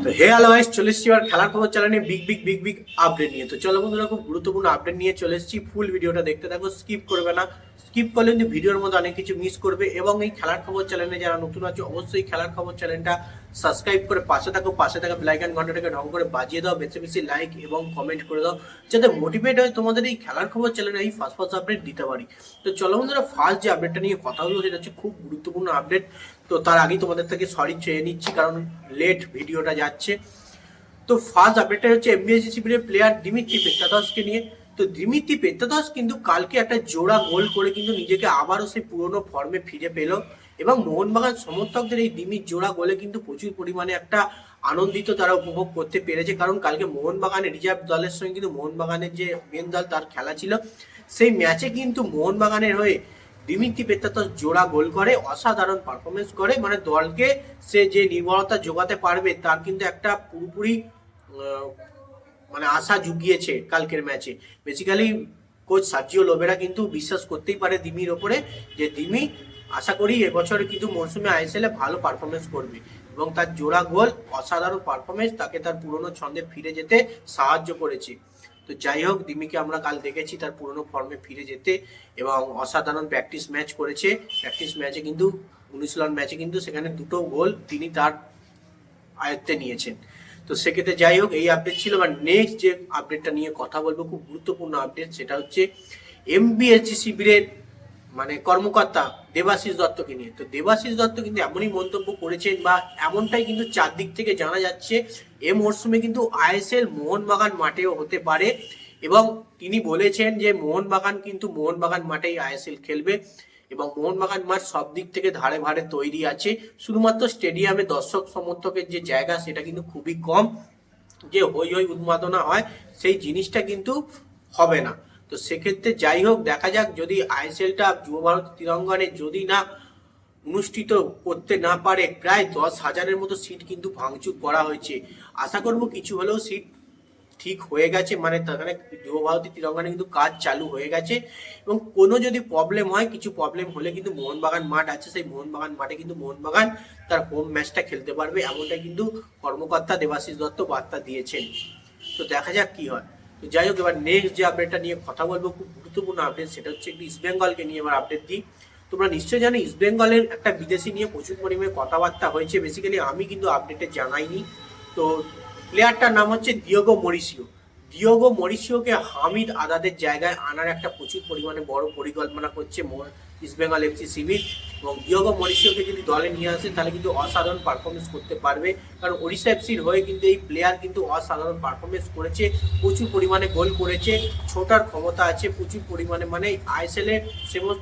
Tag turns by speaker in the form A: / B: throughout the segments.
A: তো হে hello guys, চলে এসেছি আর খেলার খবর চ্যানেলে বিগ আপডেট নিয়ে। তো চলো বন্ধুরা, খুব গুরুত্বপূর্ণ আপডেট নিয়ে চলে এসেছি। ফুল ভিডিওটা দেখতে থাকো, স্কিপ করবে না। স্কিপ করলে কিন্তু ভিডিওর মধ্যে অনেক কিছু মিস করবে। এবং এই খেলার খবর চ্যানেলে যারা নতুন আছে, অবশ্যই খেলার খবর চ্যানেলটা সাবস্ক্রাইব করে পাশে থাকো। পাশে থাকা বেল আইকন ঘন্টাটাকে ঢং করে বাজিয়ে দাও। বেশি বেশি লাইক এবং কমেন্ট করে দাও, যাতে মোটিভেট হয় তোমাদের এই খেলার খবর চ্যানেলে এই ফার্স্ট আপডেট দিতে পারি। তো চলো বন্ধুরা, ফার্স্ট যে আপডেটটা নিয়ে কথা হলো সেটা হচ্ছে খুব গুরুত্বপূর্ণ আপডেট। তো তার আগেই তোমাদের থেকে সরি চেয়ে নিচ্ছি, কারণ লেট ভিডিওটা যাচ্ছে। তো ফার্স্ট আপডেটটা হচ্ছে এমবিএসজি শিবিরের প্লেয়ার দিমিত্রি পেত্রাদাসকে নিয়ে। তো দিমিত্রি পেত্রাদাস কিন্তু কালকে একটা জোড়া গোল করে কিন্তু নিজেকে আবারও সেই পুরনো ফর্মে ফিরে পেল। এবং মোহনবাগান সমর্থকদের এই দিমির জোড়া গোলে কিন্তু প্রচুর পরিমাণে একটা আনন্দিত তারা উপভোগ করতে পেরেছে। কারণ কালকে মোহনবাগানের রিজার্ভ দলের সঙ্গে কিন্তু মোহনবাগানের যে মেন দল তার খেলা ছিল, সেই ম্যাচে কিন্তু মোহনবাগানের হয়ে দিমিত্রি পেত্রাদাস জোড়া গোল করে, অসাধারণ পারফরমেন্স করে। মানে দলকে সে যে নির্ভরতা যোগাতে পারবে তার কিন্তু একটা পুরোপুরি মানে আশা জুগিয়েছে কালকের ম্যাচে। বেসিক্যালি কোচ সার্জিও লোবেরা কিন্তু বিশ্বাস করতেই পারে দিমির ওপরে, যে দিমি আশা করি এবছরে কিন্তু মরসুমে আইএসএলে ভালো পারফরমেন্স করবে। এবং তার জোড়া গোল, অসাধারণ পারফরমেন্স তাকে তার পুরনো ছন্দে ফিরে যেতে সাহায্য করেছে। তো যাই হোক, দিমিকে আমরা কাল দেখেছি তার পুরনো ফর্মে ফিরে যেতে, এবং অসাধারণ প্র্যাকটিস ম্যাচ করেছে। প্র্যাকটিস ম্যাচে কিন্তু অনুশীলন ম্যাচে কিন্তু সেখানে দুটো গোল তিনি তার আয়ত্তে নিয়েছেন। তো সেক্ষেত্রে যাই হোক, এই আপডেট ছিল। বা নেক্সট যে আপডেটটা নিয়ে কথা বলবো, খুব গুরুত্বপূর্ণ আপডেট, সেটা হচ্ছে এমবিএসজি শিবিরের মানে কর্মকর্তা দেবাশিস দত্তকে নিয়ে। তো দেবাশিস দত্ত কিন্তু এমনই মন্তব্য করেছেন, বা এমনটাই কিন্তু চারদিক থেকে জানা যাচ্ছে, এ মরশুমে কিন্তু আইএসএল মোহনবাগান মাঠেও হতে পারে। এবং তিনি বলেছেন যে মোহনবাগান মাঠেই আইএসএল খেলবে, এবং মোহনবাগান মাঠ সব দিক থেকে ধারে ভারে তৈরি আছে। শুধুমাত্র স্টেডিয়ামে দর্শক সমর্থকের যে জায়গা সেটা কিন্তু খুবই কম, যে হই হই উন্মাদনা হয় সেই জিনিসটা কিন্তু হবে না। তো সেক্ষেত্রে যাই হোক, দেখা যাক, যদি আইএসএলটা যুব ভারতী ক্রীড়াঙ্গনে যদি না অনুষ্ঠিত করতে না পারে, প্রায় 10,000-এর মতো সিট কিন্তু ভাঙচুর করা হয়েছে। আশা করব কিছু হলেও সিট ঠিক হয়ে গেছে, মানে তাখানে যুব ভারতী ক্রীড়াঙ্গনে কিন্তু কাজ চালু হয়ে গেছে। এবং কোনো যদি প্রবলেম হয়, কিছু প্রবলেম হলে কিন্তু মোহনবাগান মাঠ আছে, সেই মোহনবাগান মাঠে কিন্তু মোহনবাগান তার হোম ম্যাচটা খেলতে পারবে, এমনটাই কিন্তু কর্মকর্তা দেবাশিস দত্ত বার্তা দিয়েছেন। তো দেখা যাক কি হয়। তো যাই হোক, এবার নেক্সট যে আপডেটটা নিয়ে কথা বলবো, খুব গুরুত্বপূর্ণ আপডেট, সেটা হচ্ছে একটি ইস্ট বেঙ্গলকে নিয়ে এবার আপডেট দিই। তোমরা নিশ্চয়ই জানো ইস্ট বেঙ্গলের একটা বিদেশি নিয়ে প্রচুর পরিমাণে কথাবার্তা হয়েছে। বেসিক্যালি আমি কিন্তু আপডেটে জানাইনি। তো প্লেয়ারটার নাম হচ্ছে ডিওগো মরিসিওকে হামিদ আদাদের জায়গায় আনার একটা প্রচুর পরিমাণে বড় পরিকল্পনা করছে ইস্ট বেঙ্গল এফসি শিবির। এবং ডিওগো মরিসিওকে যদি দলে নিয়ে আসে, তাহলে কিন্তু অসাধারণ পারফরমেন্স করতে পারবে। কারণ ওড়িশা এফসির হয়ে কিন্তু এই প্লেয়ার কিন্তু অসাধারণ পারফরমেন্স করেছে, প্রচুর পরিমাণে গোল করেছে, ছোটার ক্ষমতা আছে প্রচুর পরিমাণে। মানে আইএসএল এর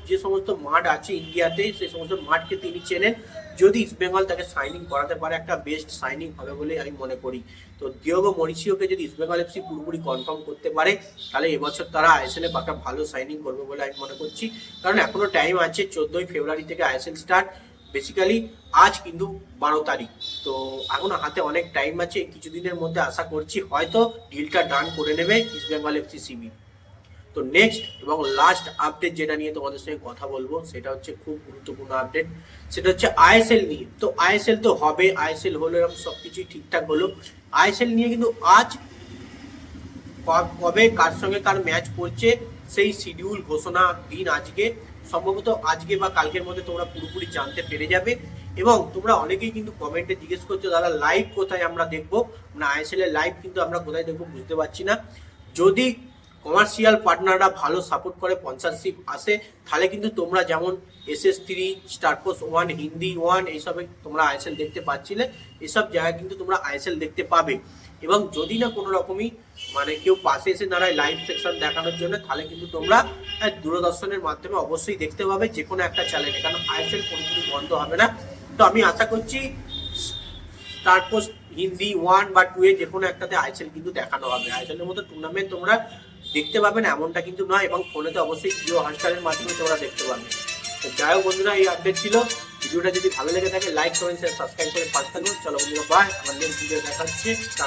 A: যে সমস্ত মাঠ আছে ইন্ডিয়াতে, সেই সমস্ত মাঠকে তিনি চেনেন। যদি ইস্ট বেঙ্গল তাকে সাইনিং করাতে পারে, একটা বেস্ট সাইনিং হবে বলে আমি মনে করি। তো ডিওগো মরিসিওকে যদি ইস্ট বেঙ্গল এফসি পুরোপুরি কনফার্ম করতে পারে, তাহলে এবছর তারা আইএসএল এ একটা ভালো সাইনিং করবে বলে আমি মনে করছি। কারণ এখনো টাইম আছে, 14ই ফেব্রুয়ারি থেকে আইএসএল স্টার্ট। বেসিক্যালি আজ কিন্তু 12 তারিখ, তো এখনো হাতে অনেক টাইম আছে। কিছুদিনের মধ্যে আশা করছি হয়তো ডিলটা ডান করে নেবে ইস্ট বেঙ্গল এফসি সিবি। তো নেক্সট এবং লাস্ট আপডেট যেটা নিয়ে তোমাদের সঙ্গে কথা বলবো, সেটা হচ্ছে খুব গুরুত্বপূর্ণ আপডেট, সেটা হচ্ছে আইএসএল নিয়ে। তো আইএসএল তো হবে, আইএসএল হলো, এরকম সবকিছুই ঠিকঠাক হলো। আইএসএল নিয়ে কিন্তু আজ কবে কার সঙ্গে কার ম্যাচ পড়ছে সেই শিডিউল ঘোষণা দিন আজকে, সম্ভবত আজকে বা কালকের মধ্যে তোমরা পুরোপুরি জানতে পেরে যাবে। এবং তোমরা অনেকেই কিন্তু কমেন্টে জিজ্ঞেস করছো, দাদা লাইভ কোথায় আমরা দেখবো, মানে আইএসএল এর লাইভ কিন্তু আমরা কোথায় দেখবো বুঝতে পারছি না। যদি কমার্শিয়াল পার্টনাররা ভালো সাপোর্ট করে, স্পন্সরশিপ আসে, তাহলে কিন্তু তোমরা যেমন SS3, স্টারপোর্টস 1, হিন্দি 1, এইসবে তোমরা আইএসএল দেখতে পাচ্ছিলে, এসব জায়গায় কিন্তু তোমরা আইএসএল দেখতে পাবে। এবং যদি না কোনো রকমই মানে কেউ পাশে এসে দাঁড়ায় লাইভ সেকশন দেখানোর জন্য, তাহলে কিন্তু তোমরা দূরদর্শনের মাধ্যমে অবশ্যই দেখতে পাবে যে কোনো একটা চ্যানেলে, কারণ আইএসএল পুরোপুরি বন্ধ হবে না। তো আমি আশা করছি স্টারপোর্টস হিন্দি 1 বা 2 এ যে কোনো একটাতে আইএসএল কিন্তু দেখানো হবে। আইএসএল এর মতো টুর্নামেন্ট তোমরা দেখতে পাবে না এমনটা কিন্তু নয়, এবং ফোনেতে অবশ্যই জিও হটস্টারের মাধ্যমে তোমরা দেখতে পাবে। তো যাই হোক বন্ধুরা, এই আপডেট ছিল। ভিডিওটা যদি ভালো লেগে থাকে লাইক কমেন্ট শেয়ার সাবস্ক্রাইব করে পাশে থাকুন। চলো বন্ধুরা, বাই, আমার নেক্সট ভিডিও দেখাচ্ছে।